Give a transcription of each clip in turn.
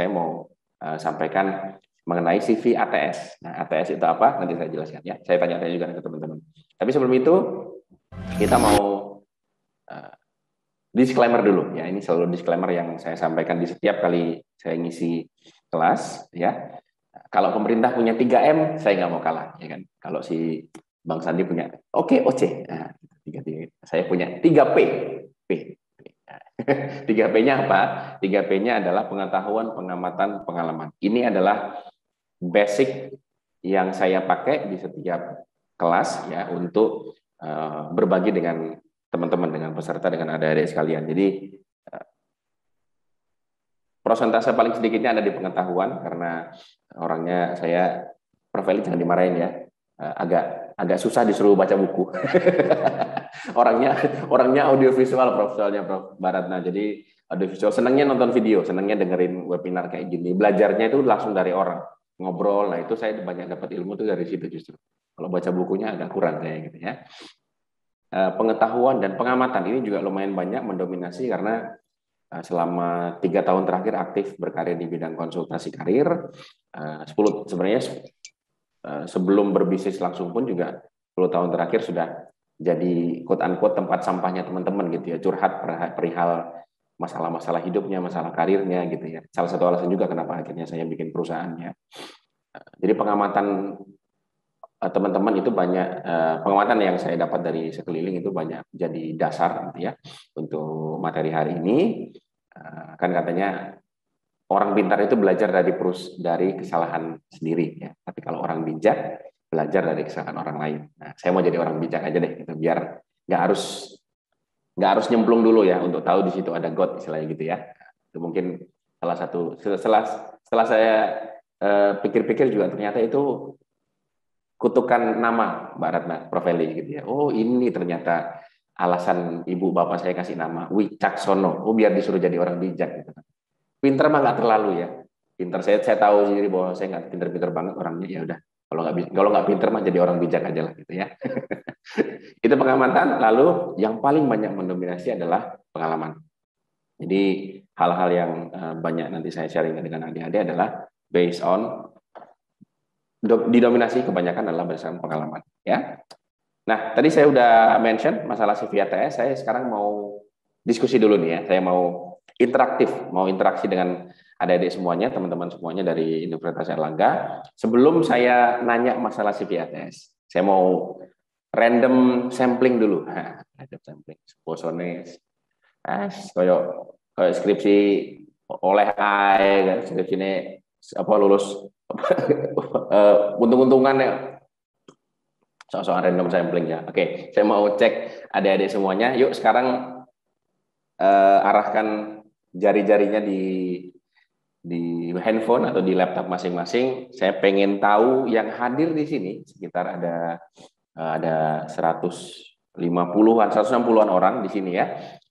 saya mau sampaikan mengenai CV ATS. Nah, ATS itu apa? Nanti saya jelaskan ya. Saya tanya-tanya juga ke teman-teman. Tapi sebelum itu kita mau disclaimer dulu ya. Ini selalu disclaimer yang saya sampaikan di setiap kali saya ngisi kelas ya. Kalau pemerintah punya 3M, saya nggak mau kalah ya kan. Kalau si Bang Sandi punya OC. Nah, 3, saya punya 3P. P. 3P-nya apa? 3P-nya adalah pengetahuan, pengamatan, pengalaman. Ini adalah basic yang saya pakai di setiap kelas ya untuk berbagi dengan teman-teman, dengan peserta, dengan adik-adik sekalian. Jadi persentase paling sedikitnya ada di pengetahuan karena orangnya saya Prof. Eli jangan dimarahin ya, agak susah disuruh baca buku. orangnya audiovisual Prof. Soalnya Prof. Baratna, jadi audiovisual, senangnya nonton video, senangnya dengerin webinar kayak gini. Belajarnya itu langsung dari orang ngobrol. Nah itu saya banyak dapat ilmu tuh dari situ justru. Kalau baca bukunya agak kurang kayak gitu ya. Pengetahuan dan pengamatan ini juga lumayan banyak mendominasi karena selama 3 tahun terakhir aktif berkarir di bidang konsultasi karir. 10 sebenarnya sebelum berbisnis langsung pun juga 10 tahun terakhir sudah jadi quote unquote tempat sampahnya teman-teman gitu ya, curhat perihal masalah-masalah hidupnya, masalah karirnya gitu ya. Salah satu alasan juga kenapa akhirnya saya bikin perusahaannya. Jadi pengamatan teman-teman itu banyak, pengamatan yang saya dapat dari sekeliling itu banyak jadi dasar gitu ya untuk materi hari ini. Kan katanya orang pintar itu belajar dari kesalahan sendiri ya, tapi kalau orang bijak belajar dari kesalahan orang lain. Nah, saya mau jadi orang bijak aja deh gitu, biar nggak harus nyemplung dulu ya untuk tahu di situ ada God istilahnya gitu ya. Itu mungkin salah satu, setelah saya pikir-pikir juga ternyata itu kutukan nama Mbak Ratna, Prof. Eli gitu ya. Oh ini ternyata alasan ibu bapak saya kasih nama Wicaksono. Oh biar disuruh jadi orang bijak gitu. Pinter mah nggak terlalu ya. Pinter saya tahu sendiri bahwa saya nggak pinter-pinter banget orangnya. Ya udah kalau nggak pinter mah jadi orang bijak aja lah gitu ya. Itu pengamatan. Lalu yang paling banyak mendominasi adalah pengalaman. Jadi hal-hal yang banyak nanti saya sharing dengan adik-adik adalah based on, didominasi kebanyakan adalah berdasarkan pengalaman ya. Nah tadi saya udah mention masalah CV ATS, saya sekarang mau diskusi dulu nih ya. Saya mau interaktif, mau interaksi dengan adik-adik semuanya, teman-teman semuanya dari Universitas Airlangga. Sebelum saya nanya masalah CV ATS, saya mau random sampling dulu. Random sampling, bosones, kayak skripsi oleh kan, skripsi ini apa lulus untung-untungan ya, soal random sampling ya. Oke, saya mau cek adik-adik semuanya. Yuk sekarang arahkan jari-jarinya di handphone atau di laptop masing-masing. Saya pengen tahu yang hadir di sini sekitar ada 150-an, 160-an orang di sini ya.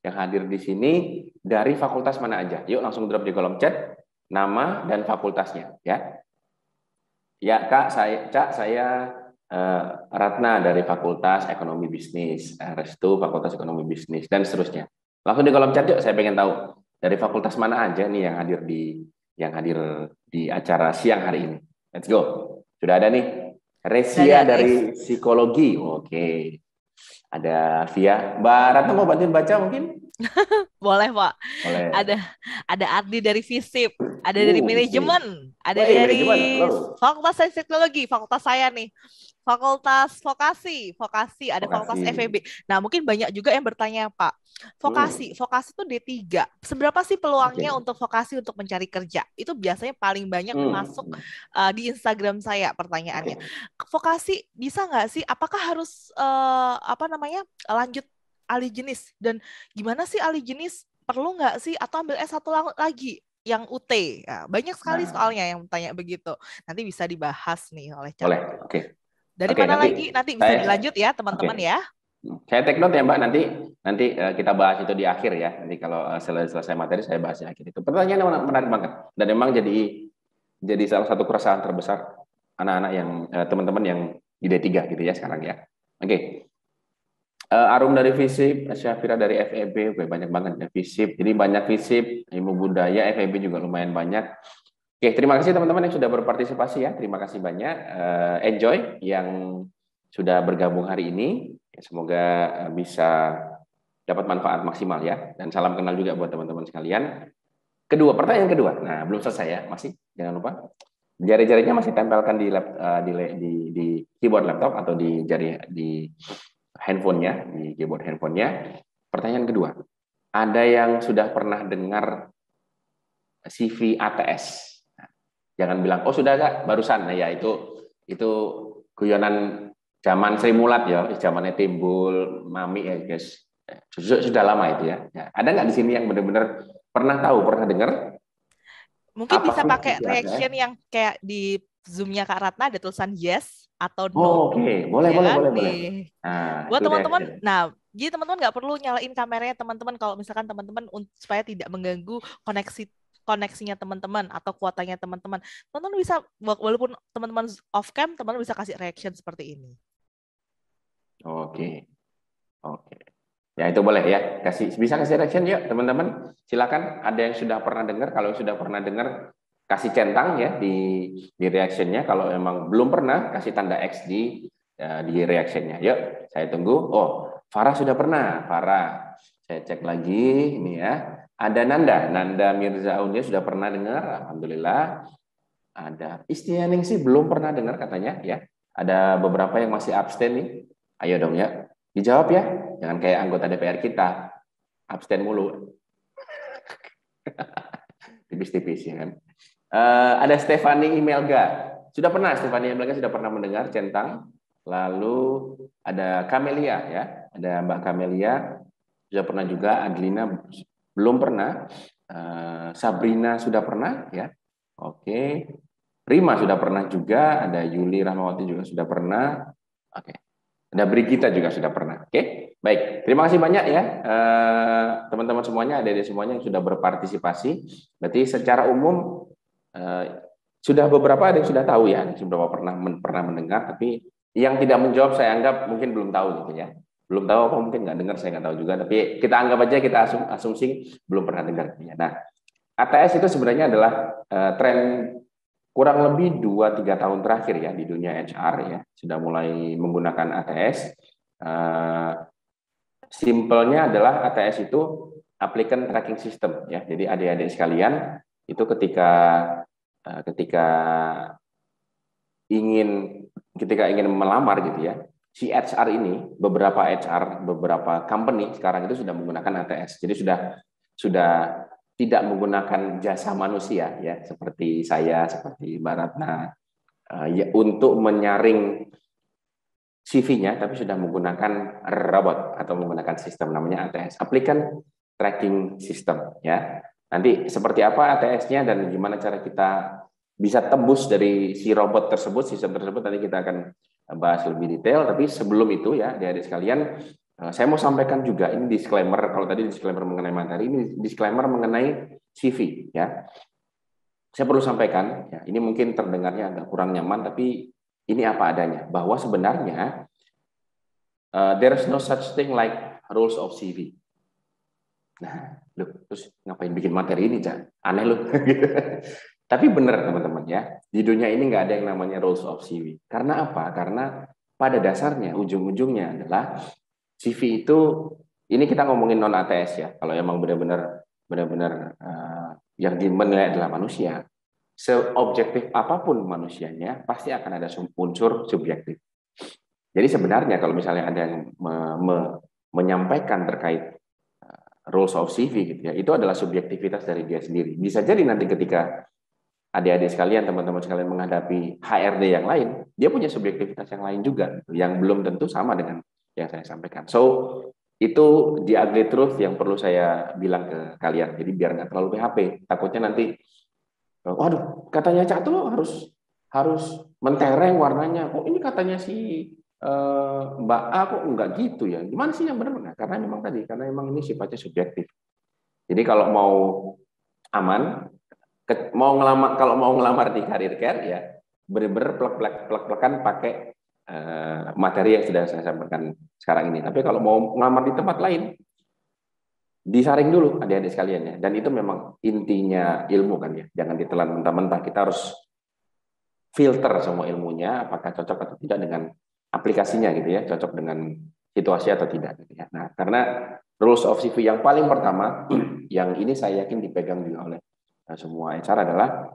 Yang hadir di sini dari fakultas mana aja? Yuk langsung drop di kolom chat nama dan fakultasnya ya. Ya Kak, saya Ratna dari Fakultas Ekonomi Bisnis, Restu Fakultas Ekonomi Bisnis dan seterusnya. Langsung di kolom chat yuk, saya pengen tahu dari fakultas mana aja nih yang hadir di acara siang hari ini. Let's go. Sudah ada nih. Resia dari psikologi. Oke. Ada Via. Mbak Ratna mau bantuin baca mungkin? Boleh, Pak. Boleh. Ada Ardi dari FISIP, ada dari Bisnis. manajemen, ada Woi, dari manajemen. Halo. Fakultas Sains Teknologi, fakultas saya nih. Fakultas Vokasi, ada Fakultas Vokasi. FEB. Nah, mungkin banyak juga yang bertanya, Pak. Vokasi itu D3. Seberapa sih peluangnya Oke. untuk vokasi untuk mencari kerja? Itu biasanya paling banyak masuk di Instagram saya pertanyaannya. Oke. Vokasi bisa nggak sih? Apakah harus lanjut alih jenis? Dan gimana sih alih jenis? Perlu nggak sih atau ambil S1 lagi yang UT? Ya, banyak sekali Nah, soalnya yang tanya begitu. Nanti bisa dibahas nih oleh boleh. Cakti. Oke. Dari Oke, mana nanti lagi? Nanti bisa saya dilanjut ya oke. teman-teman ya. Saya take note ya Mbak, nanti kita bahas itu di akhir ya. Nanti kalau selesai materi saya bahas di akhir itu. Pertanyaan yang menarik banget dan memang jadi salah satu keresahan terbesar anak-anak yang teman-teman yang di D3 gitu ya sekarang ya. Oke. Arum dari FISIP, Syafira dari FEB, banyak banget ya FISIP. Jadi banyak FISIP, ilmu budaya, FEB juga lumayan banyak. Oke, terima kasih teman-teman yang sudah berpartisipasi ya. Terima kasih banyak. Enjoy yang sudah bergabung hari ini. Semoga bisa dapat manfaat maksimal ya. Dan salam kenal juga buat teman-teman sekalian. Pertanyaan kedua. Nah, belum selesai ya, masih jangan lupa jari-jarinya masih tempelkan di keyboard laptop atau di handphonenya, di keyboard handphonenya. Pertanyaan kedua, ada yang sudah pernah dengar CV ATS? Jangan bilang, oh sudah Kak, barusan. Nah ya itu guyonan zaman Sri Mulat ya, zamannya Timbul, Mami ya guys. Sudah lama itu ya. Ada nggak di sini yang benar-benar pernah tahu, pernah dengar? Mungkin Apa bisa sih pakai CV ATS? reaction yang kayak di Zoom-nya Kak Ratna ada tulisan yes atau no. Oh, oke. Boleh, Ya boleh, kan? boleh, boleh. Nih. Nah, Buat itu teman-teman, reaction. nah, jadi teman-teman nggak perlu nyalain kameranya teman-teman kalau misalkan teman-teman supaya tidak mengganggu koneksinya teman-teman atau kuotanya teman-teman. Teman-teman bisa walaupun teman-teman off cam, teman-teman bisa kasih reaction seperti ini. Oke. Oke. Ya itu boleh ya. Bisa kasih reaction yuk teman-teman. Silakan. Ada yang sudah pernah dengar? Kalau sudah pernah dengar, kasih centang ya di reactionnya. Kalau emang belum pernah, kasih tanda X di reactionnya. Yuk, saya tunggu. Oh, Farah sudah pernah. Farah, saya cek lagi ini ya. Ada Nanda Mirza Aulia sudah pernah dengar. Alhamdulillah. Ada Istianingsih belum pernah dengar katanya ya. Ada beberapa yang masih abstain nih. Ayo dong ya. Dijawab ya. Jangan kayak anggota DPR kita. Abstain mulu. Tipis-tipis ya kan. Ada Stefani Imelga. Sudah pernah Stefani Imelga sudah pernah mendengar centang. Lalu ada Kamelia ya. Ada Mbak Kamelia sudah pernah juga. Adlina belum pernah. Sabrina sudah pernah ya. Oke. Rima sudah pernah juga. Ada Yuli Rahmawati juga sudah pernah. Oke. Ada Brigita juga sudah pernah. Oke, baik. Terima kasih banyak ya teman-teman semuanya, adik-adik semuanya yang sudah berpartisipasi. Berarti secara umum sudah beberapa ada yang sudah tahu ya, sudah pernah mendengar, tapi yang tidak menjawab saya anggap mungkin belum tahu gitu ya. Belum tahu apa mungkin nggak dengar, saya nggak tahu juga. Tapi kita anggap aja kita asumsi belum pernah dengar. Nah, ATS itu sebenarnya adalah tren kurang lebih 2-3 tahun terakhir ya di dunia HR ya sudah mulai menggunakan ATS. Simpelnya adalah ATS itu applicant tracking system ya. Jadi adik-adik sekalian itu ketika ingin melamar gitu ya, si HR ini beberapa company sekarang itu sudah menggunakan ATS. Jadi sudah tidak menggunakan jasa manusia ya seperti saya, seperti Mbak Ratna ya, untuk menyaring CV-nya, tapi sudah menggunakan robot atau menggunakan sistem namanya ATS, Applicant Tracking System ya. Nanti seperti apa ATS-nya dan gimana cara kita bisa tembus dari si robot tersebut, sistem tersebut, nanti kita akan bahas lebih detail. Tapi sebelum itu ya, adik-adik sekalian, saya mau sampaikan juga ini disclaimer. Kalau tadi disclaimer mengenai materi, ini disclaimer mengenai CV ya. Saya perlu sampaikan, ya, ini mungkin terdengarnya agak kurang nyaman, tapi ini apa adanya, bahwa sebenarnya there is no such thing like rules of CV. Nah, terus ngapain bikin materi ini, Cak? Aneh loh. Tapi benar teman-teman ya, di dunia ini nggak ada yang namanya rules of CV. Karena apa? Karena pada dasarnya, ujung-ujungnya adalah CV itu, ini kita ngomongin non ATS ya. Kalau emang benar-benar yang dinilai adalah manusia, seobjektif apapun manusianya, pasti akan ada unsur subjektif. Jadi sebenarnya kalau misalnya ada yang menyampaikan terkait rules of CV gitu ya, itu adalah subjektivitas dari dia sendiri. Bisa jadi nanti ketika adik-adik sekalian, teman-teman sekalian menghadapi HRD yang lain, dia punya subjektivitas yang lain juga, yang belum tentu sama dengan yang saya sampaikan. So, itu the ugly truth yang perlu saya bilang ke kalian. Jadi biar nggak terlalu PHP. Takutnya nanti, waduh, katanya Cak tuh harus mentereng warnanya. Kok ini katanya si Mbak A kok enggak gitu ya? Gimana sih yang benar? Karena memang ini sifatnya subjektif. Jadi kalau mau aman, kalau mau ngelamar di Karir Care ya bener-bener plek-plekan pakai materi yang sudah saya sampaikan sekarang ini. Tapi kalau mau ngelamar di tempat lain, disaring dulu adik-adik sekalian ya. Dan itu memang intinya ilmu kan ya. Jangan ditelan mentah-mentah. Kita harus filter semua ilmunya, apakah cocok atau tidak dengan aplikasinya gitu ya, cocok dengan situasi atau tidak gitu ya. Nah, karena rules of CV yang paling pertama, yang ini saya yakin dipegang juga oleh semua HR adalah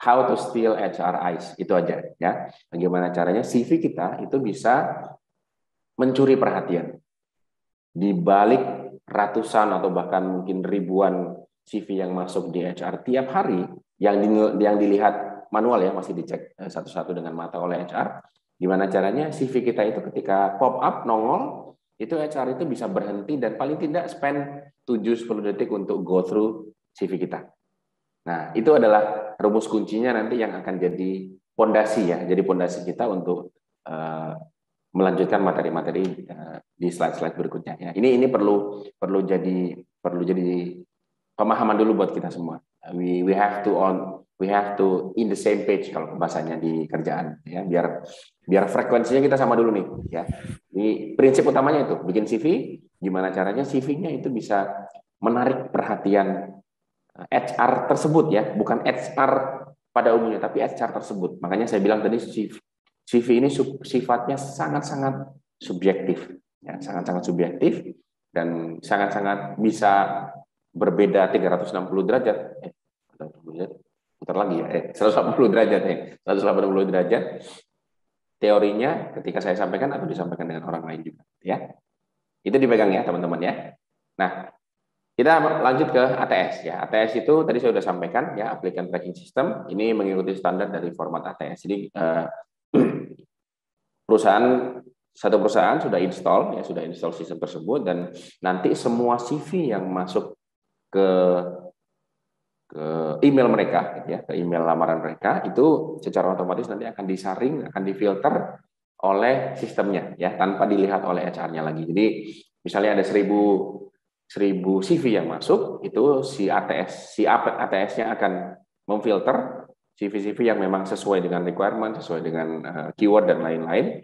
how to steal HR eyes. Itu aja ya. Bagaimana caranya CV kita itu bisa mencuri perhatian. Di balik ratusan atau bahkan mungkin ribuan CV yang masuk di HR tiap hari, yang dilihat manual ya, masih dicek satu-satu dengan mata oleh HR. Gimana caranya CV kita itu ketika pop up nongol, itu HR itu bisa berhenti dan paling tidak spend 7-10 detik untuk go through CV kita. Nah, itu adalah rumus kuncinya nanti yang akan jadi pondasi ya, jadi pondasi kita untuk melanjutkan materi-materi di slide-slide berikutnya. Ya, ini perlu jadi pemahaman dulu buat kita semua. We have to in the same page kalau bahasanya di kerjaan ya, biar frekuensinya kita sama dulu nih ya. Ini prinsip utamanya itu, bikin CV, gimana caranya CV-nya itu bisa menarik perhatian HR tersebut ya, bukan HR pada umumnya tapi HR tersebut. Makanya saya bilang tadi CV ini sifatnya sangat-sangat subjektif ya, sangat-sangat subjektif dan sangat-sangat bisa berbeda 360 derajat. Putar lagi ya, 180 derajat ya. 180 derajat teorinya ketika saya sampaikan atau disampaikan dengan orang lain juga ya. Itu dipegang ya, teman-teman ya. Nah, kita lanjut ke ATS ya. ATS itu tadi saya sudah sampaikan ya, Applicant Tracking System. Ini mengikuti standar dari format ATS. Jadi satu perusahaan sudah install sistem tersebut dan nanti semua CV yang masuk ke email mereka ya, ke email lamaran mereka itu secara otomatis nanti akan disaring, akan difilter oleh sistemnya ya, tanpa dilihat oleh HR-nya lagi. Jadi misalnya ada 1000 CV yang masuk, itu si ATS-nya akan memfilter CV-CV yang memang sesuai dengan requirement, sesuai dengan keyword dan lain-lain.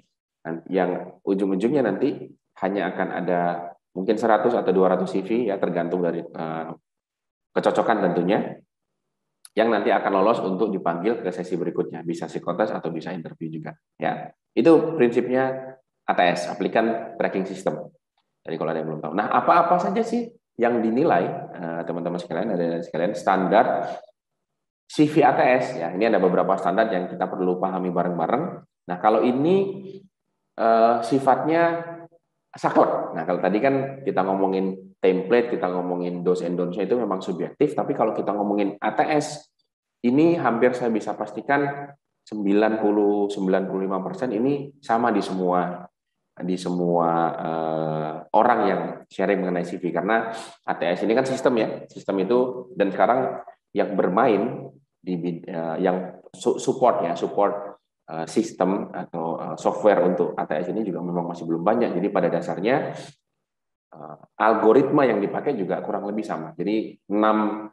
Yang ujung-ujungnya nanti hanya akan ada mungkin 100 atau 200 CV ya, tergantung dari kecocokan tentunya, yang nanti akan lolos untuk dipanggil ke sesi berikutnya, bisa psikotes atau bisa interview juga ya. Itu prinsipnya ATS, Applicant Tracking System. Jadi kalau ada yang belum tahu. Nah, apa-apa saja sih yang dinilai teman-teman sekalian standar CV ATS ya. Ini ada beberapa standar yang kita perlu pahami bareng-bareng. Nah, kalau ini sifatnya saklek. Nah, kalau tadi kan kita ngomongin template, kita ngomongin do's and don'ts itu memang subjektif, tapi kalau kita ngomongin ATS, ini hampir saya bisa pastikan 90-95% ini sama di semua orang yang sharing mengenai CV, karena ATS ini kan sistem ya, sistem itu, dan sekarang yang bermain di yang support sistem atau software untuk ATS ini juga memang masih belum banyak. Jadi pada dasarnya algoritma yang dipakai juga kurang lebih sama. Jadi 6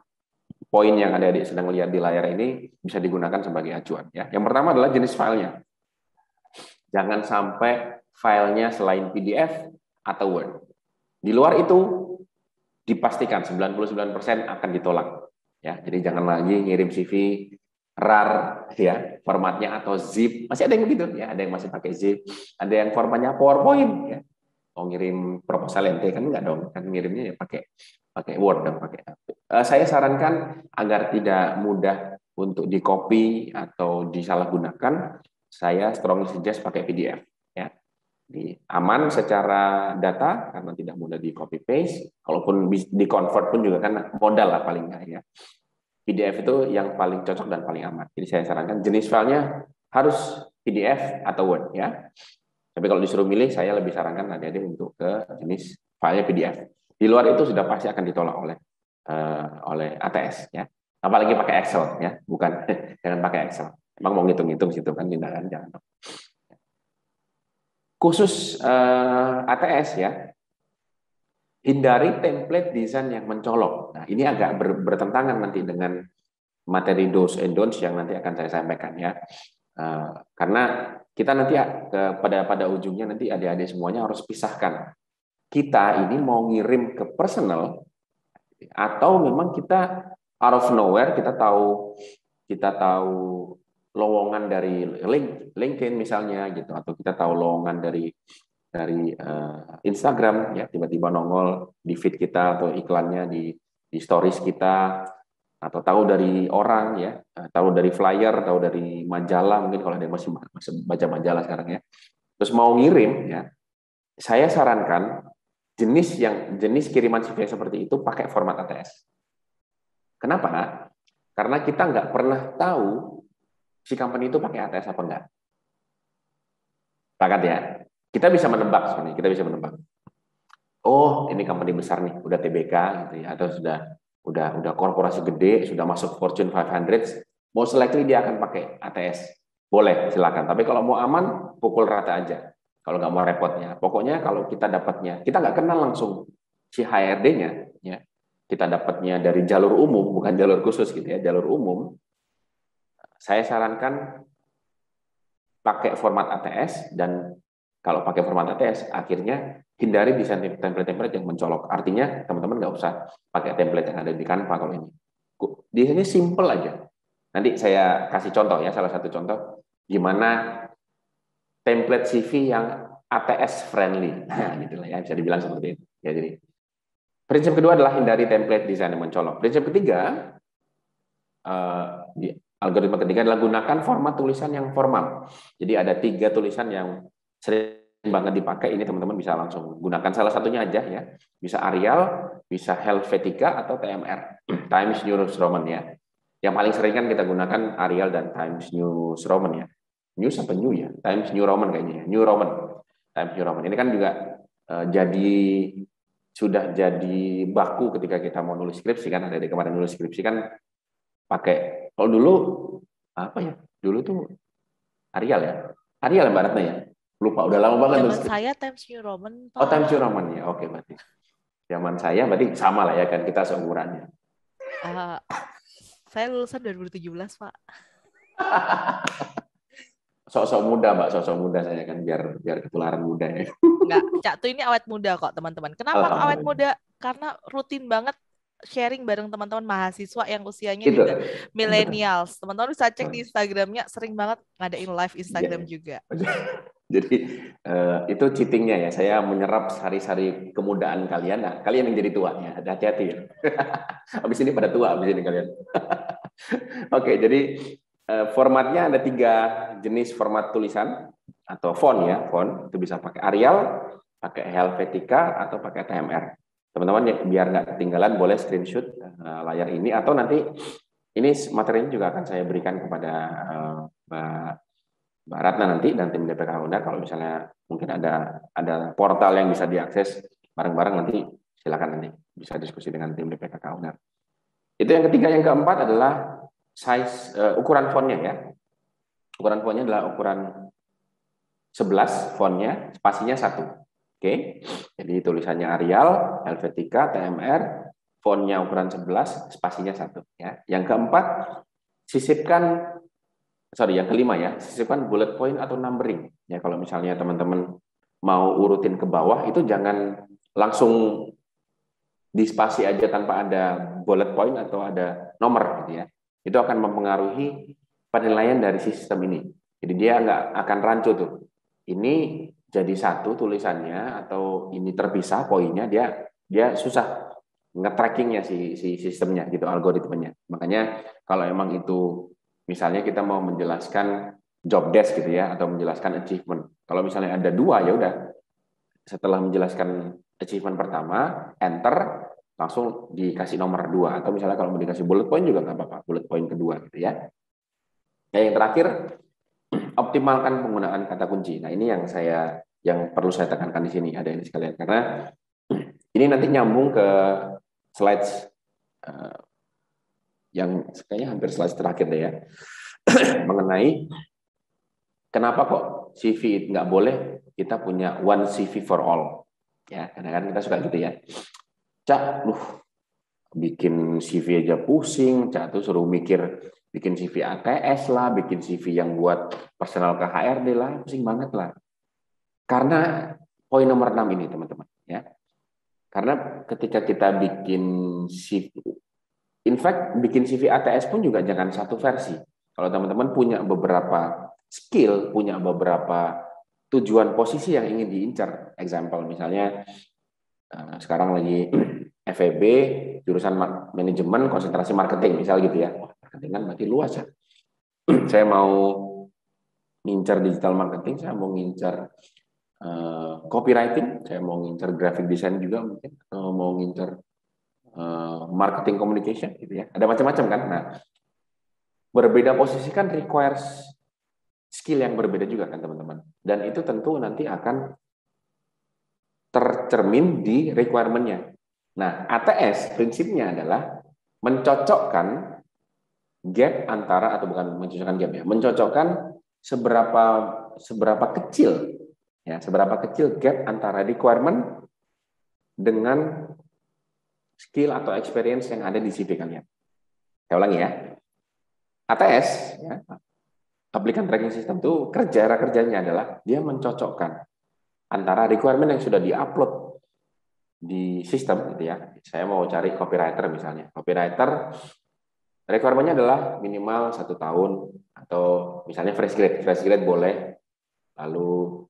poin yang adik-adik sedang lihat di layar ini bisa digunakan sebagai acuan ya. Yang pertama adalah jenis filenya. Jangan sampai filenya selain PDF atau Word. Di luar itu dipastikan 99% akan ditolak ya. Jadi jangan lagi ngirim CV RAR ya, formatnya atau zip. Masih ada yang begitu ya, ada yang masih pakai zip, ada yang formatnya PowerPoint ya. Mau ngirim proposal ente kan enggak dong, kan ngirimnya ya pakai Word dan pakai. Saya sarankan agar tidak mudah untuk di-copy atau disalahgunakan, saya strongly suggest pakai PDF ya. Aman secara data karena tidak mudah di copy paste, kalaupun di convert pun juga kan modal lah paling enggak ya. PDF itu yang paling cocok dan paling aman. Jadi saya sarankan jenis filenya harus PDF atau Word ya. Tapi kalau disuruh milih, saya lebih sarankan adik-adik untuk ke jenis filenya PDF. Di luar itu sudah pasti akan ditolak oleh ATS ya. Apalagi pakai Excel ya, bukan jangan pakai Excel. Emang mau ngitung-ngitung situ kan tindakan jangan. Khusus ATS ya. Hindari template desain yang mencolok. Nah, ini agak bertentangan nanti dengan materi do's and don'ts yang nanti akan saya sampaikan ya. Karena kita nanti pada ujungnya nanti adik-adik semuanya harus pisahkan. Kita ini mau ngirim ke personal Atau memang kita out of nowhere kita tahu lowongan dari LinkedIn misalnya gitu, atau kita tahu lowongan dari Instagram ya, tiba-tiba nongol di feed kita atau iklannya di stories kita, atau tahu dari orang ya, tahu dari flyer, tahu dari majalah, mungkin kalau ada yang masih baca majalah sekarang ya, terus mau ngirim ya, saya sarankan jenis kiriman CV seperti itu pakai format ATS. Kenapa? Karena kita nggak pernah tahu si company itu pakai ATS apa enggak. Sepakat ya? Kita bisa menebak sebenarnya, kita bisa menebak. Oh, ini company besar nih, udah TBK gitu ya, atau udah korporasi gede, sudah masuk Fortune 500, most likely dia akan pakai ATS. Boleh, silakan. Tapi kalau mau aman, pukul rata aja. Kalau nggak mau repotnya. Pokoknya kalau kita dapatnya, kita nggak kenal langsung si HRD-nya, ya. Kita dapatnya dari jalur umum, bukan jalur khusus gitu ya, jalur umum. Saya sarankan pakai format ATS, dan kalau pakai format ATS, akhirnya hindari desain template-template yang mencolok. Artinya teman-teman nggak usah pakai template yang ada di Canva kalau ini. Desainnya simple aja. Nanti saya kasih contoh ya, salah satu contoh gimana template CV yang ATS friendly. Nah, gitulah ya, bisa dibilang seperti itu. Ya, jadi prinsip kedua adalah hindari template desain yang mencolok. Prinsip ketiga, algoritma ketiga adalah gunakan format tulisan yang formal. Jadi ada 3 tulisan yang sering banget dipakai, ini teman-teman bisa langsung gunakan salah satunya aja ya. Bisa Arial, bisa Helvetica, atau TMR, Times New Roman ya. Yang paling sering kan kita gunakan Arial dan Times New Roman ya. New apa New ya? Times New Roman kayaknya ya. New Roman. Times New Roman. Ini kan juga sudah jadi baku ketika kita mau nulis skripsi kan, ada di kemarin nulis skripsi kan pakai, kalau dulu apa ya? Dulu tuh Arial ya. Arial ya Mbak Ratna ya. Lupa, udah lama banget. Zaman saya Times New Roman, Pak. Oh, Times New Roman ya. Oke, berarti. Zaman saya berarti sama lah ya kan, kita seumurannya. Saya lulusan 2017, Pak. Sok-sok muda, Mbak, sok-sok muda saya kan, biar ketularan muda ya. Enggak, Cak tuh ini awet muda kok, teman-teman. Kenapa awet muda? Karena rutin banget sharing bareng teman-teman mahasiswa yang usianya Itu. juga millennials. Teman-teman bisa cek di Instagramnya, sering banget ngadain live Instagram juga. Jadi itu cheatingnya ya. Saya menyerap sari-sari kemudaan kalian. Nah, kalian yang jadi tua ya. Hati-hati ya. Habis ini pada tua, habis ini kalian. Oke, jadi formatnya ada 3 jenis format tulisan atau font ya. Font itu bisa pakai Arial, pakai Helvetica, atau pakai TMR. Teman-teman ya, biar nggak ketinggalan, boleh screenshot layar ini, atau nanti ini materinya juga akan saya berikan kepada Mbak Ratna nanti dan tim DPK Undar. Kalau misalnya mungkin ada portal yang bisa diakses bareng-bareng, nanti silakan nanti bisa diskusi dengan tim DPK Undar. Itu yang ketiga. Yang keempat adalah size ukuran fontnya ya. Ukuran fontnya adalah ukuran 11 fontnya, spasinya 1. Oke. Jadi tulisannya Arial, Helvetica, TMR, fontnya ukuran 11, spasinya 1 ya. Yang keempat, yang kelima ya, sisipkan bullet point atau numbering. Ya, kalau misalnya teman-teman mau urutin ke bawah, itu jangan langsung di spasi aja tanpa ada bullet point atau ada nomor gitu ya. Itu akan mempengaruhi penilaian dari sistem ini. Jadi dia nggak akan rancu tuh. Ini jadi 1 tulisannya atau ini terpisah poinnya, dia susah nge-trackingnya si sistemnya gitu, algoritmanya. Makanya kalau emang itu misalnya kita mau menjelaskan job desk gitu ya, atau menjelaskan achievement. Kalau misalnya ada 2, ya udah. Setelah menjelaskan achievement pertama, enter, langsung dikasih nomor 2. Atau misalnya kalau mau dikasih bullet point juga nggak apa-apa, bullet point kedua gitu ya. Nah, yang terakhir, optimalkan penggunaan kata kunci. Nah, ini yang perlu saya tekankan di sini, ada ini sekalian, karena ini nanti nyambung ke slides yang kayaknya hampir slides terakhir deh ya, mengenai kenapa kok CV nggak boleh kita punya one CV for all. Ya, kadang-kadang kita suka gitu ya. Cak, bikin CV aja pusing, Cak tuh suruh mikir bikin CV ATS lah, bikin CV yang buat personal ke HRD lah, pusing banget lah. Karena poin nomor 6 ini, teman-teman, ya. Karena ketika kita bikin CV, in fact bikin CV ATS pun juga jangan satu versi. Kalau teman-teman punya beberapa skill, punya beberapa tujuan posisi yang ingin diincar, example misalnya sekarang lagi FEB jurusan manajemen konsentrasi marketing misal gitu ya. Marketing kan berarti luas ya. Saya mau ngincar digital marketing, saya mau ngincar copywriting, saya mau ngincar graphic design juga mungkin, mau ngincar marketing communication gitu ya. Ada macam-macam kan. Nah, berbeda posisi kan requires skill yang berbeda juga kan teman-teman. Dan itu tentu nanti akan tercermin di requirement-nya. Nah, ATS prinsipnya adalah mencocokkan gap antara, atau bukan mencocokkan gap ya, mencocokkan seberapa kecil ya, seberapa kecil gap antara requirement dengan skill atau experience yang ada di CV kalian. Saya ulangi ya. ATS ya, Applicant Tracking System itu kerjanya adalah dia mencocokkan antara requirement yang sudah diupload di sistem gitu ya. Saya mau cari copywriter misalnya. Copywriter requirement-nya adalah minimal 1 tahun atau misalnya fresh grade. Fresh grade boleh, lalu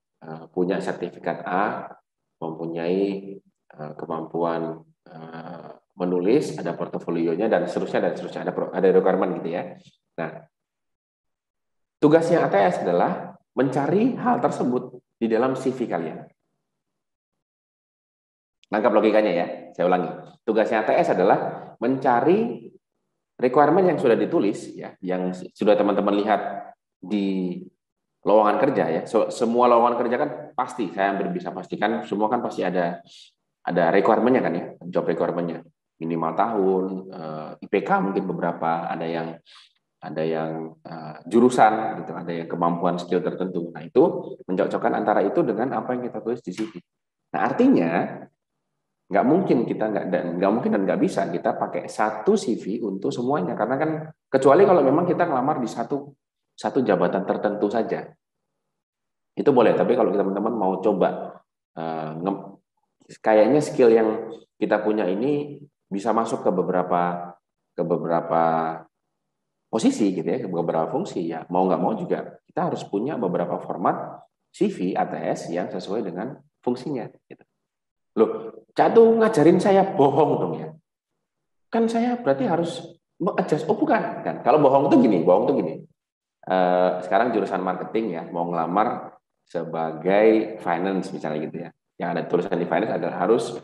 punya sertifikat A, mempunyai kemampuan menulis, ada portofolionya dan seterusnya, ada requirement gitu ya. Nah, tugasnya ATS adalah mencari hal tersebut di dalam CV kalian. Nangkap logikanya ya, saya ulangi. Tugasnya ATS adalah mencari requirement yang sudah ditulis, ya, yang sudah teman-teman lihat di lowongan kerja ya. Semua lowongan kerja kan pasti, saya hampir bisa pastikan semua kan pasti ada requirement-nya kan ya, job requirement-nya. Minimal tahun, IPK mungkin beberapa, ada yang jurusan gitu, ada yang kemampuan skill tertentu. Nah, itu mencocokkan antara itu dengan apa yang kita tulis di CV. Nah, artinya nggak mungkin dan nggak bisa kita pakai satu CV untuk semuanya, karena kan kecuali kalau memang kita ngelamar di satu jabatan tertentu saja, itu boleh. Tapi kalau teman-teman mau coba kayaknya skill yang kita punya ini bisa masuk ke beberapa posisi gitu ya, ke beberapa fungsi, ya mau nggak mau juga kita harus punya beberapa format CV ATS yang sesuai dengan fungsinya gitu. Loh, Cak tuh ngajarin saya bohong dong ya. Kan saya berarti harus adjust. Oh bukan, kan. Kalau bohong tuh gini. Sekarang jurusan marketing ya, mau ngelamar sebagai finance misalnya gitu ya. Yang ada tulisan di finance adalah harus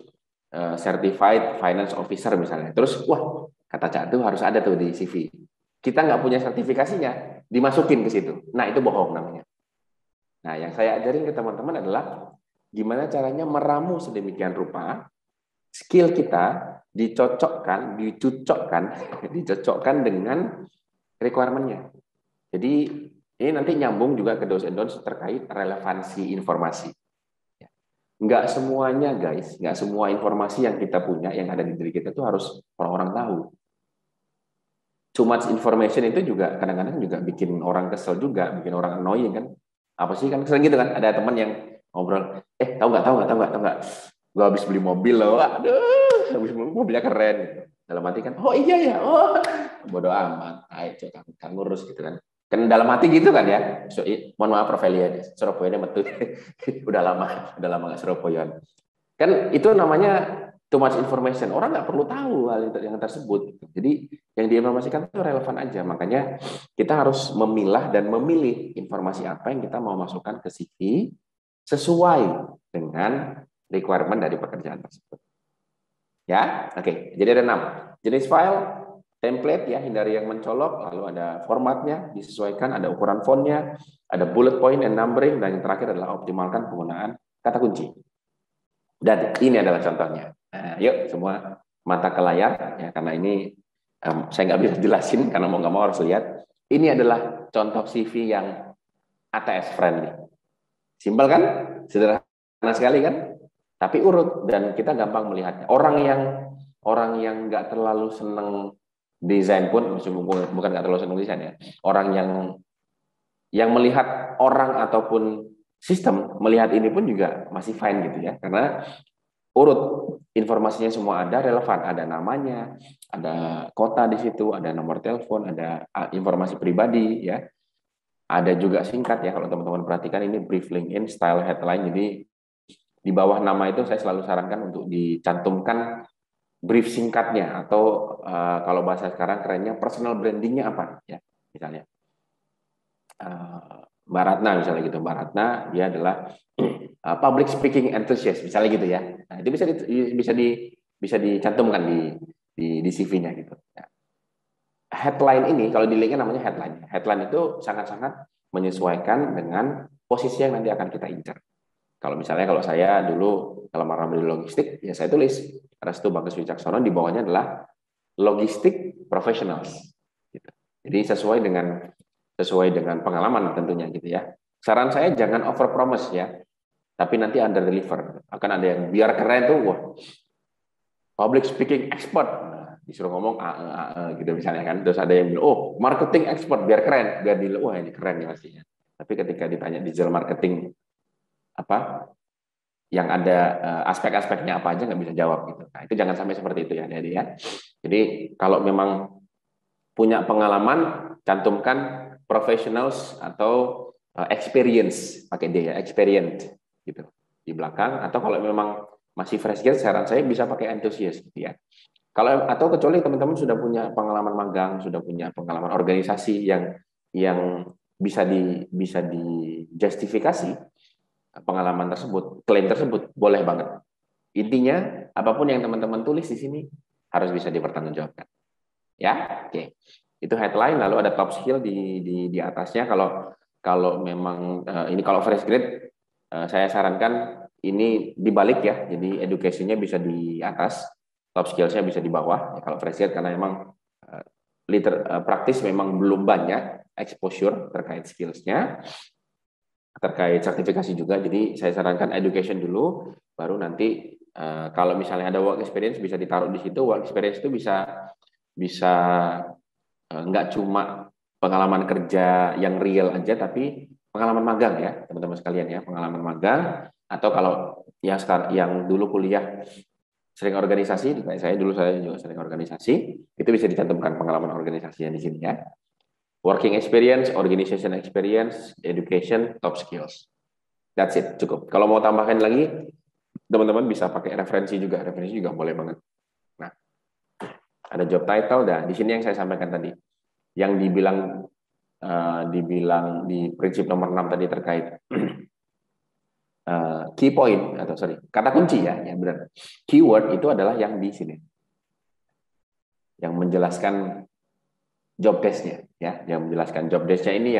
certified finance officer misalnya. Terus, wah, kata Cak tuh harus ada tuh di CV. Kita nggak punya sertifikasinya, dimasukin ke situ. Nah, itu bohong namanya. Nah, yang saya ajarin ke teman-teman adalah gimana caranya meramu sedemikian rupa skill kita dicocokkan dengan requirement-nya. Jadi ini nanti nyambung juga ke do's and don'ts terkait relevansi informasi. Nggak semuanya guys, nggak semua informasi yang kita punya yang ada di diri kita itu harus orang-orang tahu. Too much information itu juga kadang-kadang juga bikin orang kesel juga, bikin orang annoying kan. Apa sih kan sering gitu kan, ada teman yang ngobrol, tahu nggak, gue habis beli mobil loh, aduh, habis beli mobilnya keren gitu. Dalam hati kan, oh iya ya, oh bodoh amat, ayo kan ngurus gitu kan. Kan dalam hati gitu kan ya. So, mohon maaf Provelia, Surabaya metu, udah lama nggak Surabayaan. Kan itu namanya too much information. Orang nggak perlu tahu hal yang tersebut. Jadi yang diinformasikan itu relevan aja. Makanya kita harus memilah dan memilih informasi apa yang kita mau masukkan ke CV sesuai dengan requirement dari pekerjaan tersebut. Ya, oke. Jadi ada 6 jenis file, template ya, hindari yang mencolok, lalu ada formatnya disesuaikan, ada ukuran fontnya, ada bullet point and numbering, dan yang terakhir adalah optimalkan penggunaan kata kunci. Dan ini adalah contohnya. Nah, yuk semua mata ke layar ya, karena ini saya nggak bisa jelasin karena mau nggak mau harus lihat. Ini adalah contoh CV yang ATS friendly. Simpel kan? Sederhana sekali kan? Tapi urut dan kita gampang melihatnya. Orang yang nggak terlalu seneng desain pun, bukan nggak terlalu seneng desain ya. Orang yang melihat orang ataupun sistem melihat ini pun juga masih fine gitu ya, karena urut, informasinya semua ada, relevan, ada namanya, ada kota di situ, ada nomor telepon, ada informasi pribadi, ya. Ada juga singkat ya, kalau teman-teman perhatikan ini brief LinkedIn, style headline, jadi di bawah nama itu saya selalu sarankan untuk dicantumkan brief singkatnya, atau kalau bahasa sekarang kerennya personal brandingnya apa, ya, misalnya. Mbak Ratna misalnya gitu, Mbak Ratna dia adalah public speaking enthusiast misalnya gitu ya. Nah, itu bisa dicantumkan di CV-nya gitu. Ya. Headline ini kalau di LinkedIn namanya headline. Headline itu sangat-sangat menyesuaikan dengan posisi yang nanti akan kita incar. Kalau misalnya kalau saya dulu kalau di logistik, ya saya tulis Restu Bagus Wicaksono, di bawahnya adalah logistik professionals. Gitu. Jadi sesuai dengan pengalaman tentunya gitu ya. Saran saya jangan over promise ya, tapi nanti under deliver. Akan ada yang biar keren tuh, wah, public speaking expert, nah, disuruh ngomong gitu misalnya kan. Terus ada yang bilang, oh marketing expert, biar keren, biar di wah ini keren ya pastinya. Tapi ketika ditanya digital marketing apa yang ada aspek-aspeknya apa aja nggak bisa jawab gitu. Nah itu jangan sampai seperti itu ya, jadi ya. Jadi kalau memang punya pengalaman, cantumkan professionals atau experience, pakai D ya, experience gitu di belakang. Atau kalau memang masih fresh grade, saran saya bisa pakai enthusiast gitu ya. Kalau atau kecuali teman-teman sudah punya pengalaman magang, sudah punya pengalaman organisasi yang bisa dijustifikasi pengalaman tersebut, klaim tersebut, boleh banget. Intinya apapun yang teman-teman tulis di sini harus bisa dipertanggungjawabkan. Ya, oke. Itu headline, lalu ada top skill di atasnya. Kalau memang ini kalau fresh grade, saya sarankan ini dibalik ya. Jadi education-nya bisa di atas, top skills-nya bisa di bawah. Ya, kalau fresh grade karena memang praktis memang belum banyak exposure terkait skills-nya, terkait sertifikasi juga. Jadi saya sarankan education dulu, baru nanti kalau misalnya ada work experience bisa ditaruh di situ. Work experience itu bisa nggak cuma pengalaman kerja yang real aja, tapi pengalaman magang ya teman-teman sekalian ya, pengalaman magang. Atau kalau yang dulu kuliah sering organisasi, kayak saya juga sering organisasi, itu bisa dicantumkan pengalaman organisasinya di sini ya. Working experience, organization experience, education, top skills. That's it, cukup. Kalau mau tambahkan lagi, teman-teman bisa pakai referensi juga boleh banget. Nah, ada job title, dan di sini yang saya sampaikan tadi, yang dibilang di prinsip nomor 6 tadi terkait key point atau kata kunci ya, yang benar. Keyword itu adalah yang di sini, yang menjelaskan job desk-nya ya, yang menjelaskan job desk-nya ini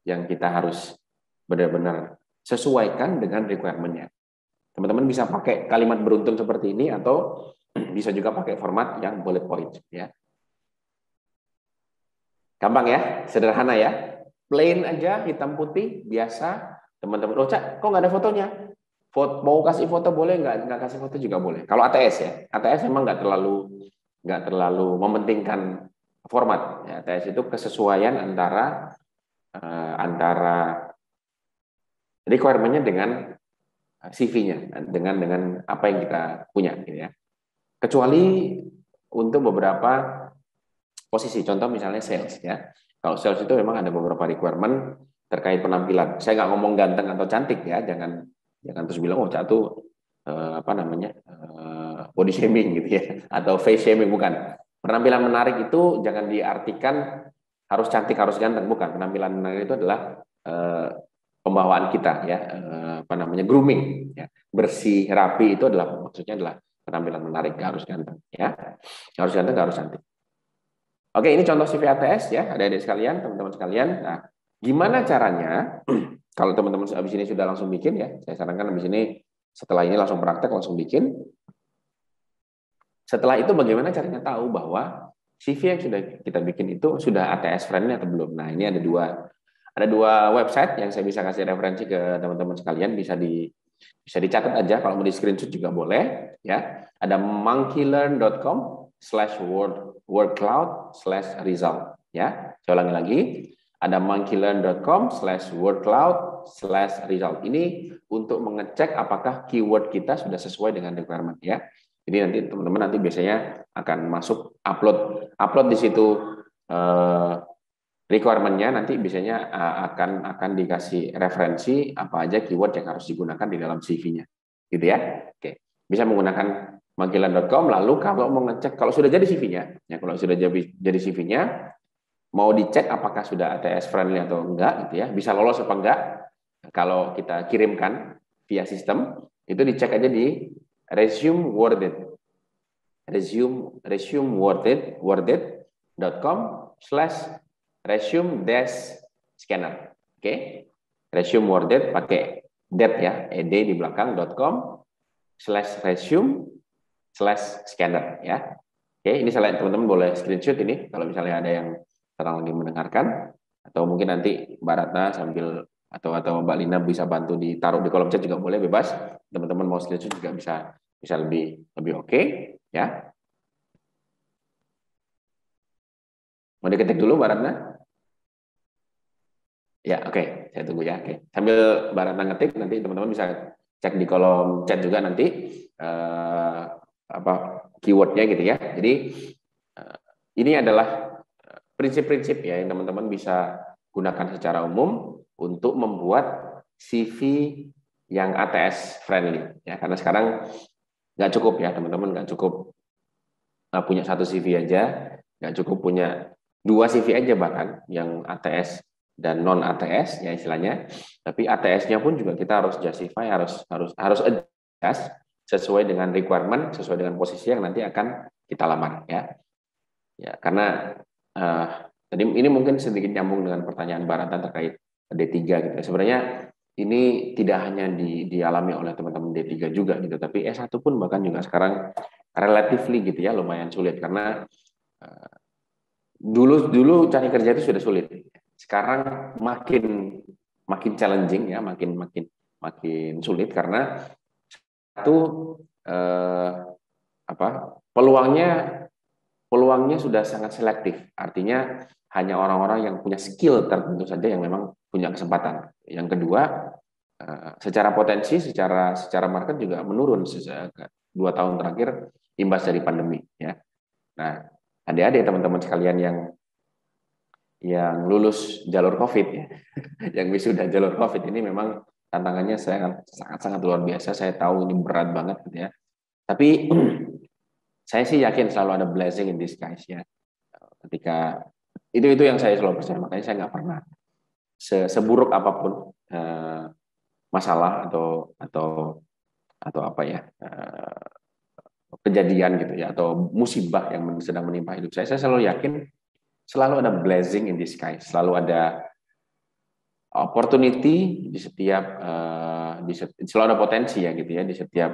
yang kita harus benar-benar sesuaikan dengan requirement-nya. Teman-teman bisa pakai kalimat beruntun seperti ini, atau bisa juga pakai format yang bullet point ya. Gampang ya, sederhana ya. Plain aja, hitam putih, biasa. Teman-teman, oh Cak, kok nggak ada fotonya? Mau kasih foto boleh, nggak kasih foto juga boleh. Kalau ATS ya, ATS memang nggak terlalu mementingkan format. Ya, ATS itu kesesuaian antara requirement-nya dengan CV-nya, dengan apa yang kita punya, gitu ya. Kecuali untuk beberapa posisi, contoh misalnya sales ya. Kalau sales itu memang ada beberapa requirement terkait penampilan. Saya nggak ngomong ganteng atau cantik ya, jangan terus bilang oh Cak tuh body shaming gitu ya, atau face shaming, bukan. Penampilan menarik itu jangan diartikan harus cantik, harus ganteng, bukan. Penampilan menarik itu adalah pembawaan kita ya, grooming ya. Bersih, rapi itu maksudnya adalah penampilan menarik, nggak harus ganteng ya. Nggak harus ganteng, nggak harus cantik. Oke, ini contoh CV ATS ya, adik-adik sekalian, teman-teman sekalian. Nah, gimana caranya? Kalau teman-teman habis ini sudah langsung bikin ya, saya sarankan habis ini, setelah ini langsung praktek, langsung bikin. Setelah itu bagaimana caranya tahu bahwa CV yang sudah kita bikin itu sudah ATS friendly atau belum? Nah, ini ada dua website yang saya bisa kasih referensi ke teman-teman sekalian, bisa dicatat aja, kalau mau di screenshot juga boleh ya. Ada monkeylearn.com/wordcloud/result ya. Saya ulangi lagi, ada monkeylearn.com/wordcloud/result. Ini untuk mengecek apakah keyword kita sudah sesuai dengan requirement ya. Jadi nanti teman-teman nanti biasanya akan masuk upload di situ requirement-nya, nanti biasanya akan dikasih referensi apa aja keyword yang harus digunakan di dalam CV-nya. Gitu ya. Oke. Bisa menggunakan monkeylearn.com, lalu kalau mau ngecek kalau sudah jadi CV-nya, ya kalau sudah jadi CV-nya mau dicek apakah sudah ATS friendly atau enggak gitu ya, bisa lolos apa enggak. Kalau kita kirimkan via sistem, itu dicek aja di resume worded. resumeworded.com/resume-scanner. Oke. Resume worded pakai det ya, ed di belakang .com/resume/scanner ya. Oke, ini selain teman-teman boleh screenshot ini kalau misalnya ada yang sekarang lagi mendengarkan, atau mungkin nanti Mbak Ratna sambil atau Mbak Lina bisa bantu ditaruh di kolom chat juga boleh, bebas. Teman-teman mau screenshot juga bisa lebih oke ya. Mau diketik dulu Mbak Ratna? Ya, oke. Saya tunggu ya. Oke. Sambil Mbak Ratna ngetik, nanti teman-teman bisa cek di kolom chat juga nanti keywordnya gitu ya. Jadi ini adalah prinsip-prinsip ya yang teman-teman bisa gunakan secara umum untuk membuat CV yang ATS friendly ya, karena sekarang nggak cukup ya teman-teman, nggak cukup punya satu CV aja, nggak cukup punya 2 CV aja bahkan yang ATS dan non ATS ya istilahnya, tapi ATS-nya pun juga kita harus justify, harus adjust sesuai dengan requirement, sesuai dengan posisi yang nanti akan kita lamar ya. Ya, karena tadi ini mungkin sedikit nyambung dengan pertanyaan Mbak Ratna terkait D3 gitu. Sebenarnya ini tidak hanya dialami oleh teman-teman D3 juga gitu, tapi S1 pun bahkan juga sekarang relatively gitu ya lumayan sulit, karena dulu cari kerja itu sudah sulit. Sekarang makin challenging ya, makin sulit karena satu peluangnya sudah sangat selektif. Artinya hanya orang-orang yang punya skill tertentu saja yang memang punya kesempatan. Yang kedua, secara potensi, secara market juga menurun 2 tahun terakhir imbas dari pandemi ya. Nah, adik-adik teman-teman sekalian yang lulus jalur COVID ya, yang wisuda jalur COVID ini memang tantangannya sangat luar biasa. Saya tahu ini berat banget gitu ya. Tapi saya sih yakin selalu ada blessing in disguise ya. Ketika itu yang saya selalu percaya, makanya saya nggak pernah seburuk apapun masalah atau apa ya kejadian gitu ya, atau musibah yang sedang menimpa hidup saya selalu yakin selalu ada blessing in disguise, selalu ada opportunity di setiap selalu ada potensi ya gitu ya di setiap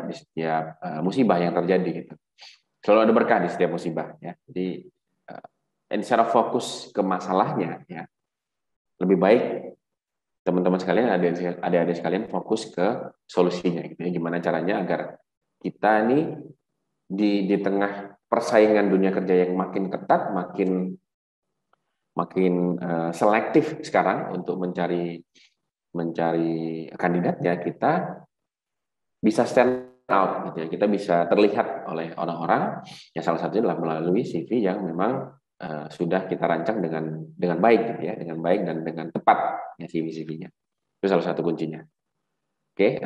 musibah yang terjadi gitu. Selalu ada berkah di setiap musibah ya. Jadi secara fokus ke masalahnya ya, lebih baik teman-teman sekalian, adik-adik sekalian fokus ke solusinya gitu ya. Gimana caranya agar kita ini di tengah persaingan dunia kerja yang makin ketat, makin selektif sekarang untuk mencari kandidatnya, kita bisa stand out gitu ya. Kita bisa terlihat oleh orang-orang yang salah satunya adalah melalui CV yang memang sudah kita rancang dengan baik gitu ya, dengan baik dan dengan tepat ya CV-nya. Itu salah satu kuncinya. Oke,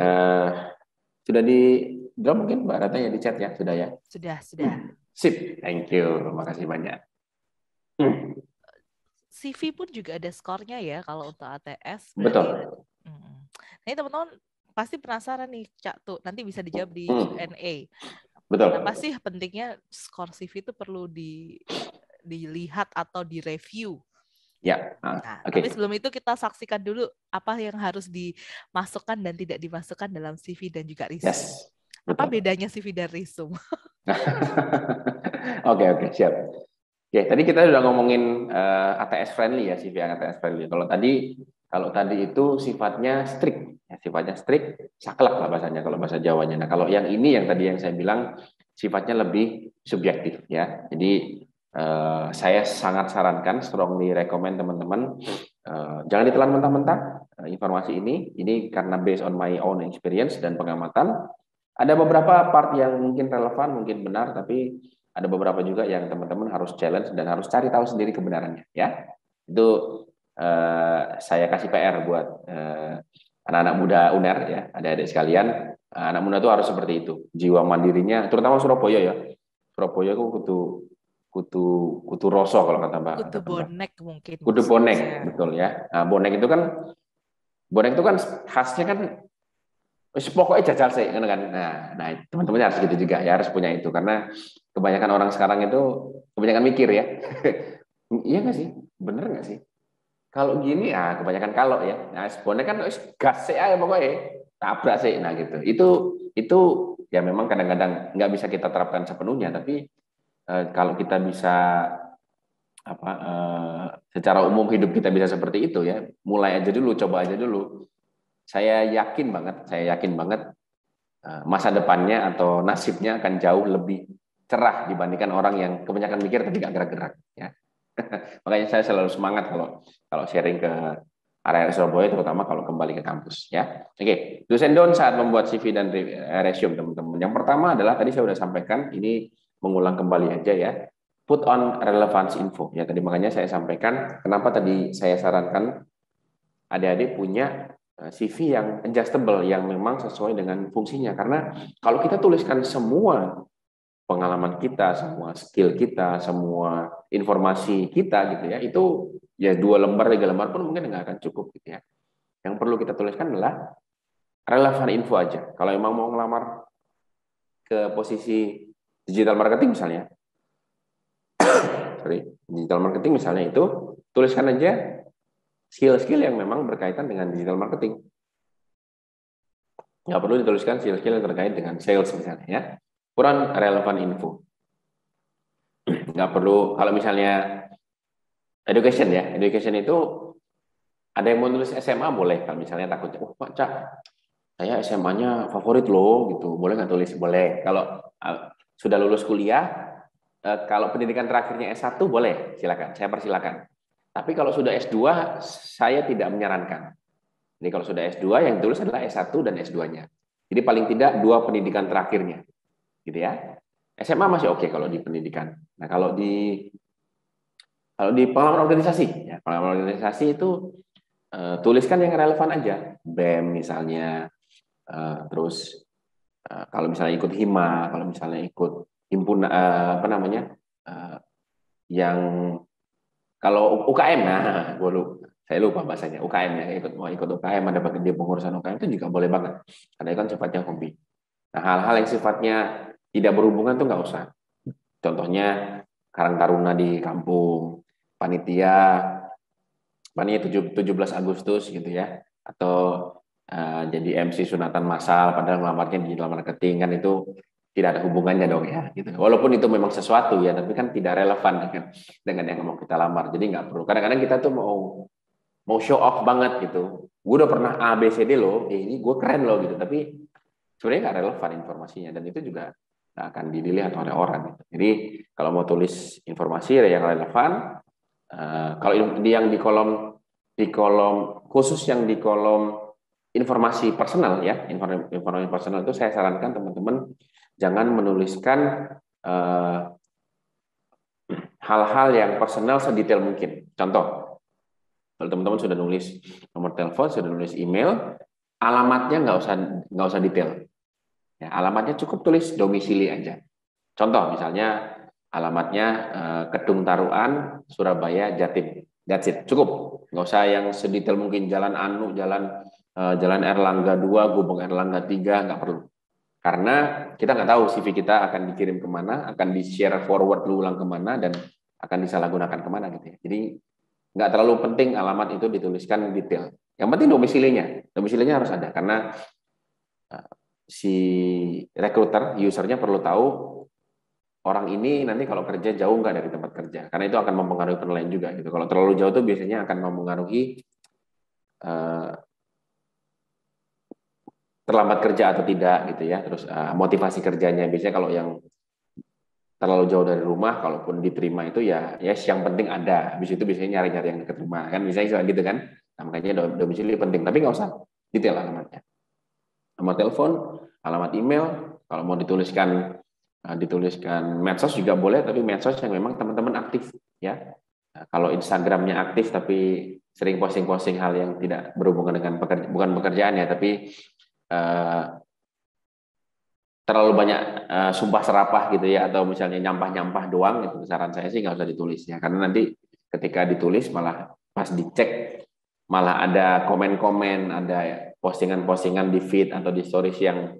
sudah di drop mungkin Mbak Ratna ya di chat ya, sudah ya? Sudah. Sip, thank you, makasih banyak. CV pun juga ada skornya ya kalau untuk ATS. Betul. Nah, ini teman-teman pasti penasaran nih, Cak tuh nanti bisa dijawab di Q&A. Betul. Kenapa sih pentingnya skor CV itu perlu dilihat atau direview? Ya. Tapi sebelum itu kita saksikan dulu apa yang harus dimasukkan dan tidak dimasukkan dalam CV dan juga resume. Yes. Apa bedanya CV dan resume? Oke, siap. Oke, tadi kita sudah ngomongin ATS friendly ya, CV yang ATS friendly. Kalau tadi itu sifatnya strict, saklek lah bahasanya kalau bahasa Jawanya. Nah, kalau yang ini yang tadi yang saya bilang sifatnya lebih subjektif ya. Jadi saya sangat sarankan, strongly recommend teman-teman Jangan ditelan mentah-mentah informasi ini. Ini karena based on my own experience dan pengamatan. Ada beberapa part yang mungkin relevan, mungkin benar, tapi ada beberapa juga yang teman-teman harus challenge dan harus cari tahu sendiri kebenarannya. Ya, itu saya kasih PR buat anak-anak muda UNER ya, adik-adik sekalian. Anak muda itu harus seperti itu, jiwa mandirinya, terutama Surabaya ya. Surabaya itu kutu kutu rosok kalau kata Mbak. Kutu bonek mungkin. Kudu bonek, betul ya. Nah, bonek itu kan khasnya kan pokoknya jajal sih kan. Nah teman-teman harus gitu juga ya, harus punya itu karena kebanyakan orang sekarang itu kebanyakan mikir ya. Iya nggak sih? Bener nggak sih? Kalau gini ya kebanyakan kalau ya. Nah, bonek kan gas sih ya pokoknya tabrak sih. Nah gitu. Itu ya memang kadang-kadang nggak bisa kita terapkan sepenuhnya, tapi kalau kita bisa secara umum hidup kita bisa seperti itu ya, mulai aja dulu, coba aja dulu. Saya yakin banget masa depannya atau nasibnya akan jauh lebih cerah dibandingkan orang yang kebanyakan mikir tapi nggak gerak-gerak ya. Makanya saya selalu semangat kalau sharing ke area Surabaya, terutama kalau kembali ke kampus ya. Oke, do's and don't saat membuat CV dan resume teman-teman. Yang pertama adalah tadi saya sudah sampaikan, ini mengulang kembali aja ya. Put on relevance info ya, tadi makanya saya sampaikan kenapa tadi saya sarankan adik-adik punya CV yang adjustable yang memang sesuai dengan fungsinya, karena kalau kita tuliskan semua pengalaman kita, semua skill kita, semua informasi kita gitu ya, itu ya 2 lembar 3 lembar pun mungkin nggak akan cukup gitu ya. Yang perlu kita tuliskan adalah relevan info aja. Kalau emang mau ngelamar ke posisi digital marketing misalnya, digital marketing misalnya, itu tuliskan aja skill-skill yang memang berkaitan dengan digital marketing. Nggak perlu dituliskan skill-skill yang terkait dengan sales misalnya ya. Kurang relevan info. Nggak perlu, kalau misalnya education ya, education itu ada yang mau nulis SMA boleh, kalau misalnya takutnya, oh Pak Cak, saya SMA-nya favorit loh, gitu, boleh nggak tulis? Boleh. Kalau sudah lulus kuliah, kalau pendidikan terakhirnya S1 boleh, silakan, saya persilakan. Tapi kalau sudah S2, saya tidak menyarankan. Jadi kalau sudah S2, yang ditulis adalah S1 dan S2-nya. Jadi paling tidak 2 pendidikan terakhirnya, gitu ya. SMA masih oke kalau di pendidikan. Nah kalau di pengalaman organisasi, ya pengalaman organisasi itu tuliskan yang relevan aja, BEM misalnya, terus kalau misalnya ikut hima, kalau misalnya ikut himpunan yang kalau UKM, nah saya lupa bahasanya UKM ya, mau ikut UKM, ada bagian di pengurusan UKM itu juga boleh banget, karena itu kan sifatnya hobi. Nah hal-hal yang sifatnya tidak berhubungan tuh nggak usah. Contohnya Karang Taruna di kampung, panitia 17 Agustus gitu ya, atau jadi MC sunatan massal padahal ngelamarnya di dalam marketing, kan itu tidak ada hubungannya dong ya gitu. Walaupun itu memang sesuatu ya, tapi kan tidak relevan dengan yang mau kita lamar. Jadi nggak perlu. Kadang-kadang kita tuh mau show off banget gitu. Gue udah pernah A B C D loh, ini gue keren loh gitu. Tapi sebenarnya nggak relevan informasinya, dan itu juga nggak akan dilihat oleh orang. Gitu. Jadi kalau mau tulis informasi yang relevan, kalau yang di kolom khusus yang di kolom informasi personal ya, informasi personal itu saya sarankan teman-teman jangan menuliskan hal-hal yang personal sedetail mungkin. Contoh, kalau teman-teman sudah nulis nomor telepon, sudah nulis email, alamatnya nggak usah detail. Ya, alamatnya cukup tulis domisili aja. Contoh misalnya alamatnya Kedung Taruan, Surabaya, Jatim. That's it, cukup. Nggak usah yang sedetail mungkin Jalan Anu, Jalan Erlangga 2, Gubeng Erlangga 3, nggak perlu. Karena kita nggak tahu CV kita akan dikirim kemana, akan di-share forward ulang kemana, dan akan disalahgunakan kemana gitu ya. Jadi nggak terlalu penting alamat itu dituliskan detail. Yang penting domisilinya harus ada, karena si recruiter, usernya perlu tahu orang ini nanti kalau kerja jauh nggak dari tempat kerja, karena itu akan mempengaruhi penilaian juga gitu. Kalau terlalu jauh itu biasanya akan mempengaruhi terlambat kerja atau tidak gitu ya. Terus motivasi kerjanya biasanya kalau yang terlalu jauh dari rumah, kalaupun diterima itu ya yes, yang penting ada. Habis itu biasanya nyari-nyari yang dekat rumah kan, misalnya gitu kan. Nah, makanya domisili penting, tapi nggak usah detail alamatnya. Nomor telepon, alamat email, kalau mau dituliskan medsos juga boleh, tapi medsos yang memang teman-teman aktif ya. Nah, kalau Instagramnya aktif tapi sering posting-posting hal yang tidak berhubungan dengan bukan pekerjaan ya, tapi terlalu banyak sumpah serapah gitu ya, atau misalnya nyampah-nyampah doang, itu saran saya sih nggak usah ditulis ya, karena nanti ketika ditulis malah pas dicek malah ada komen-komen, ada postingan-postingan di feed atau di stories yang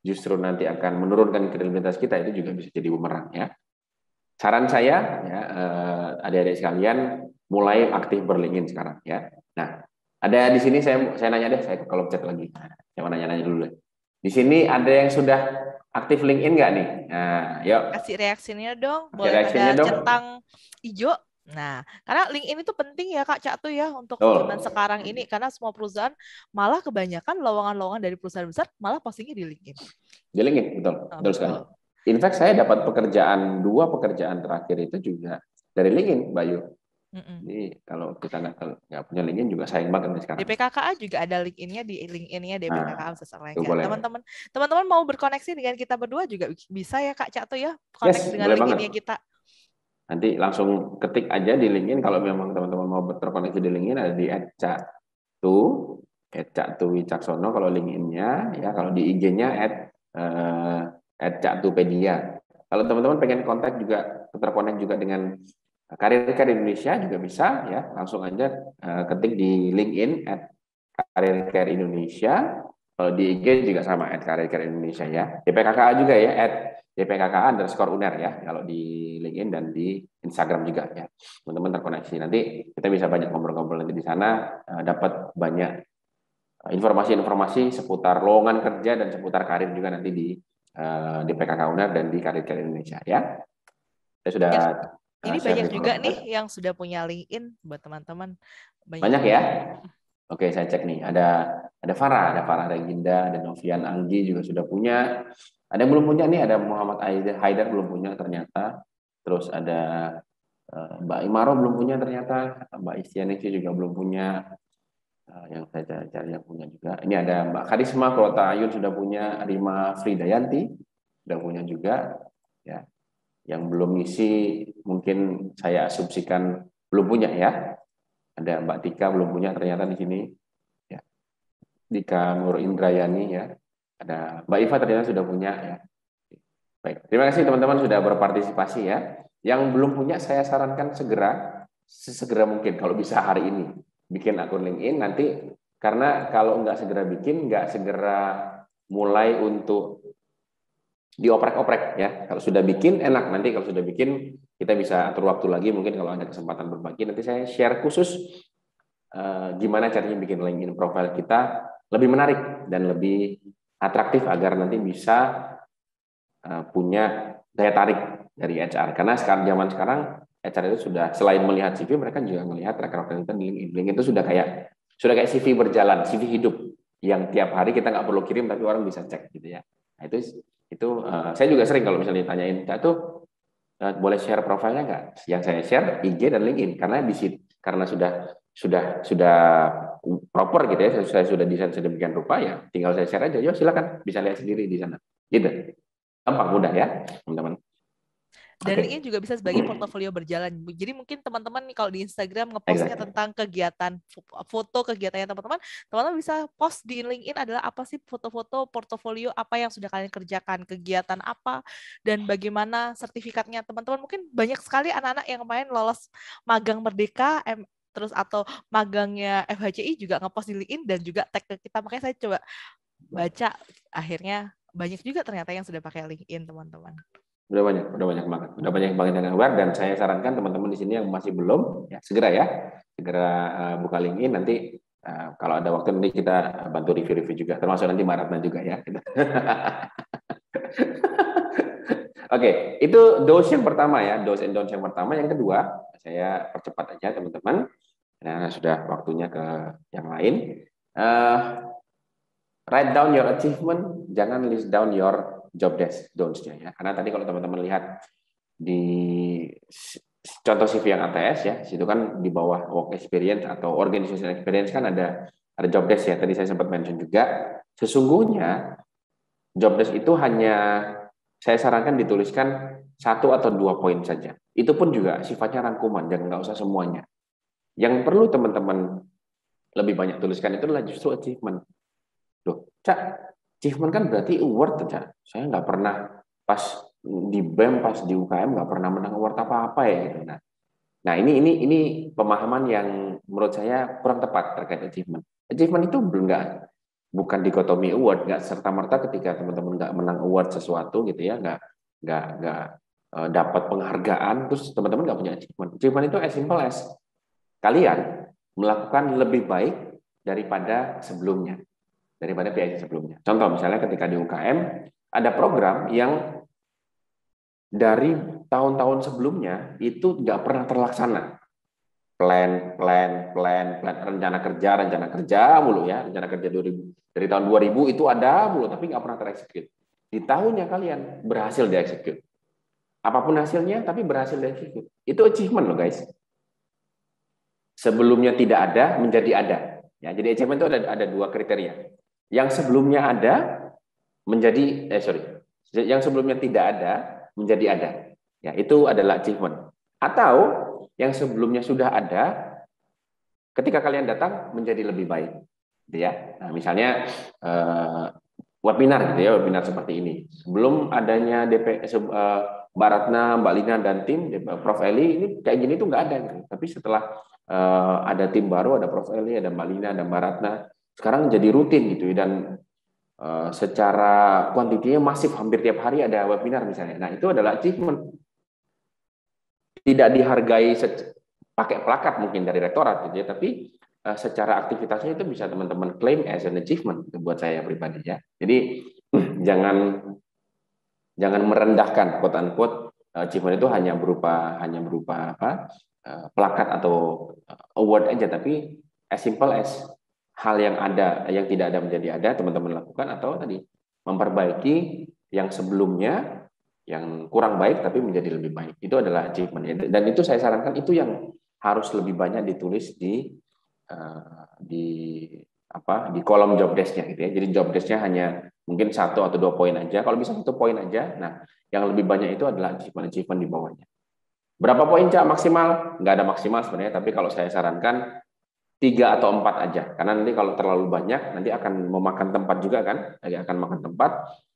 justru nanti akan menurunkan kredibilitas kita, itu juga bisa jadi bumerang ya. Saran saya ya, adik-adik sekalian mulai aktif berLinkedIn sekarang ya. Nah, ada di sini saya nanya deh, saya ke kolom chat lagi. Saya mau nanya-nanya dulu deh. Di sini ada yang sudah aktif LinkedIn nggak nih? Nah, yuk. Kasih reaksinya dong. Kasih Boleh reaksinya pada dong. centang hijau. Nah, karena LinkedIn itu penting ya Kak Cak tuh ya untuk zaman sekarang ini, karena semua perusahaan malah kebanyakan lowongan-lowongan dari perusahaan besar malah postingnya di LinkedIn. Di LinkedIn, betul. Betul sekali. In fact, saya dapat dua pekerjaan terakhir itu juga dari LinkedIn, Mbak Yu. Jadi kalau kita nggak punya LinkedIn juga sayang banget nih sekarang. Di PKKA juga ada LinkedIn-nya, di LinkedIn-nya di PKKA sesuai ya. Boleh. Teman-teman mau berkoneksi dengan kita berdua juga bisa ya Kak Cak tuh ya, connect dengan LinkedIn-nya kita. Nanti langsung ketik aja di LinkedIn kalau memang teman-teman mau terkoneksi di LinkedIn, ada di @caktu_wicaksono kalau LinkedIn-nya ya, kalau di IG-nya @caktupedia. Kalau teman-teman pengen kontak juga, terkonek juga dengan Karir Indonesia juga bisa ya, langsung aja ketik di LinkedIn @Karir Indonesia. Kalau di IG juga sama @Karir Indonesia ya. Di PKKA juga ya @dpkka_uner ya, kalau di LinkedIn dan di Instagram juga ya. Teman-teman terkoneksi. Nanti kita bisa banyak ngobrol-ngobrol nanti di sana, dapat banyak informasi-informasi seputar lowongan kerja dan seputar karir juga nanti di PKK Uner dan di Karir Indonesia ya. Saya sudah ini banyak juga nih yang sudah punya LinkedIn buat teman-teman. Banyak ya. Oke, saya cek nih. Ada Farah Reginda, ada Novian Anggi juga sudah punya. Ada yang belum punya nih, ada Muhammad Haidar belum punya ternyata. Terus ada Mbak Imaro belum punya ternyata. Mbak Istianingsi juga belum punya. Yang saya cari yang punya juga. Ini ada Mbak Karisma Kota Ayun sudah punya. Rima Fridayanti sudah punya juga. Ya. Yang belum ngisi mungkin saya asumsikan belum punya ya. Ada Mbak Tika belum punya ternyata di sini. Ya. Dika Nur Indrayani ya. Ada Mbak Iva ternyata sudah punya ya. Baik, terima kasih teman-teman sudah berpartisipasi ya. Yang belum punya saya sarankan sesegera mungkin kalau bisa hari ini bikin akun LinkedIn nanti, karena kalau nggak segera bikin, nggak segera mulai untuk dioprek-oprek ya. Kalau sudah bikin enak, nanti kalau sudah bikin kita bisa atur waktu lagi, mungkin kalau ada kesempatan berbagi nanti saya share khusus gimana caranya bikin LinkedIn profile kita lebih menarik dan lebih atraktif agar nanti bisa punya daya tarik dari HR. Karena zaman sekarang HR itu sudah selain melihat CV, mereka juga melihat track record kita di LinkedIn. LinkedIn itu sudah kayak CV berjalan, CV hidup yang tiap hari kita nggak perlu kirim tapi orang bisa cek gitu ya. Nah, itu saya juga sering kalau misalnya ditanyain, tuh boleh share profilnya nggak? Yang saya share IG dan LinkedIn karena karena sudah proper gitu ya, saya sudah desain sedemikian rupa ya, tinggal saya share aja, yuk silakan bisa lihat sendiri di sana. Gitu. Gampang, mudah ya, teman-teman. Dan ini juga bisa sebagai portofolio berjalan. Jadi mungkin teman-teman kalau di Instagram ngepostnya tentang kegiatan, foto kegiatannya teman-teman bisa post di LinkedIn adalah apa sih foto-foto portofolio apa yang sudah kalian kerjakan, kegiatan apa, dan bagaimana sertifikatnya teman-teman. Mungkin banyak sekali anak-anak yang kemarin lolos magang Merdeka, terus atau magangnya FHCI juga ngepost di LinkedIn dan juga tag ke kita. Makanya saya coba baca, akhirnya banyak juga ternyata yang sudah pakai LinkedIn, teman-teman. Udah banyak banget yang aware, dan saya sarankan teman-teman di sini yang masih belum ya segera buka LinkedIn. Nanti kalau ada waktu nanti kita bantu review juga, termasuk nanti Maratna juga ya. Oke, itu dose yang pertama ya, dose and don'ts yang pertama. Yang kedua, saya percepat aja teman-teman. Nah, sudah waktunya ke yang lain. Write down your achievement, jangan list down your job desk, don'ts-nya ya. Karena tadi kalau teman-teman lihat di contoh CV yang ATS ya, situ kan di bawah work experience atau organization experience kan ada job desk ya. Tadi saya sempat mention juga, sesungguhnya job desk itu hanya saya sarankan dituliskan 1 atau 2 poin saja. Itu pun juga sifatnya rangkuman, jangan nggak usah semuanya. Yang perlu teman-teman lebih banyak tuliskan itu adalah justru achievement. Loh, Cak, achievement kan berarti award, Cak. Saya nggak pernah pas di BEM, pas di UKM nggak pernah menang award apa-apa ya gitu. Nah ini pemahaman yang menurut saya kurang tepat terkait achievement. Achievement itu bukan dikotomi award, nggak serta merta ketika teman-teman nggak menang award sesuatu gitu ya, nggak dapat penghargaan, terus teman-teman nggak punya achievement. Achievement itu as simple as kalian melakukan lebih baik daripada sebelumnya, daripada PIC sebelumnya. Contoh misalnya ketika di UKM ada program yang dari tahun-tahun sebelumnya itu nggak pernah terlaksana. Plan, rencana kerja mulu ya, rencana kerja 2000 dari tahun 2000 itu ada mulu tapi nggak pernah tereksekut. Di tahunnya kalian berhasil dieksekut. Apapun hasilnya tapi berhasil dieksekut. Itu achievement loh guys. Sebelumnya tidak ada menjadi ada. Ya, jadi achievement itu ada 2 kriteria. Yang sebelumnya ada menjadi yang sebelumnya tidak ada menjadi ada. Ya, itu adalah achievement. Atau yang sebelumnya sudah ada, ketika kalian datang menjadi lebih baik. Gitu ya. Nah, misalnya webinar gitu ya, webinar seperti ini. Sebelum adanya Mbak Ratna, Mbak Lina dan tim Prof Eli ini kayak gini tuh nggak ada gitu. Tapi setelah ada tim baru, ada Prof Eli, ada Mbak Lina, ada Mbak Ratna, sekarang jadi rutin gitu dan secara kuantitinya masif, hampir tiap hari ada webinar misalnya. Nah, itu adalah achievement. Tidak dihargai pakai plakat mungkin dari rektorat gitu ya, tapi secara aktivitasnya itu bisa teman-teman claim as an achievement buat saya pribadi ya. Jadi jangan merendahkan quote unquote achievement itu hanya berupa plakat atau award aja, tapi as simple as hal yang ada, yang tidak ada menjadi ada, teman-teman lakukan, atau tadi memperbaiki yang sebelumnya yang kurang baik tapi menjadi lebih baik. Itu adalah achievement. Dan itu saya sarankan itu yang harus lebih banyak ditulis di kolom job desk-nya gitu ya. Jadi job desk-nya hanya mungkin 1 atau 2 poin aja. Kalau bisa 1 poin aja. Nah, yang lebih banyak itu adalah achievement di bawahnya. Berapa poin, Cak, maksimal? Nggak ada maksimal sebenarnya, tapi kalau saya sarankan 3 atau 4 aja. Karena nanti kalau terlalu banyak, nanti akan memakan tempat juga kan. Akan makan tempat,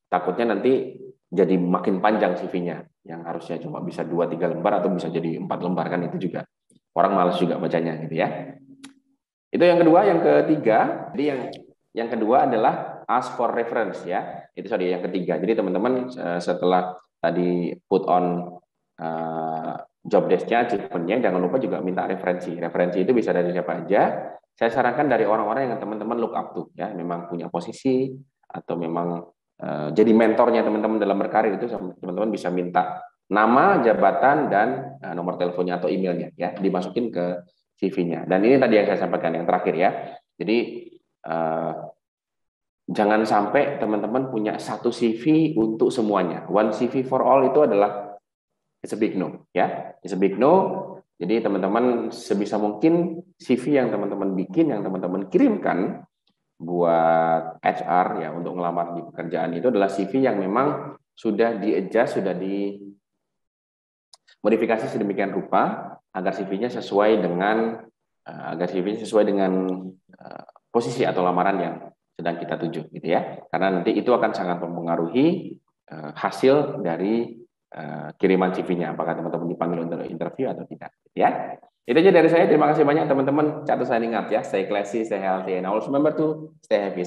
takutnya nanti jadi makin panjang CV-nya. Yang harusnya cuma bisa 2-3 lembar atau bisa jadi 4 lembar kan, itu juga. Orang malas juga bacanya gitu ya. Itu yang kedua. Yang ketiga, jadi yang kedua adalah ask for reference ya. Itu yang ketiga. Jadi teman-teman setelah tadi put on job desk-nya, achievementnya, jangan lupa juga minta referensi. Referensi itu bisa dari siapa aja. Saya sarankan dari orang-orang yang teman-teman look up to, ya, memang punya posisi atau memang jadi mentornya teman-teman dalam berkarir. Itu teman-teman bisa minta nama, jabatan, dan nomor teleponnya atau emailnya, ya, dimasukin ke CV-nya. Dan ini tadi yang saya sampaikan yang terakhir ya. Jadi jangan sampai teman-teman punya satu CV untuk semuanya. One CV for all itu adalah it's a big no, ya. It's a big no. Jadi teman-teman sebisa mungkin CV yang teman-teman bikin, yang teman-teman kirimkan buat HR ya untuk ngelamar di pekerjaan itu adalah CV yang memang sudah di-adjust, sudah dimodifikasi sedemikian rupa agar CV-nya sesuai dengan posisi atau lamaran yang sedang kita tuju, gitu ya. Karena nanti itu akan sangat mempengaruhi hasil dari kiriman CV-nya, apakah teman-teman dipanggil untuk interview atau tidak, ya. Itu aja dari saya. Terima kasih banyak teman-teman. Catat signing out ya. Stay classy, stay healthy, and always remember to stay happy.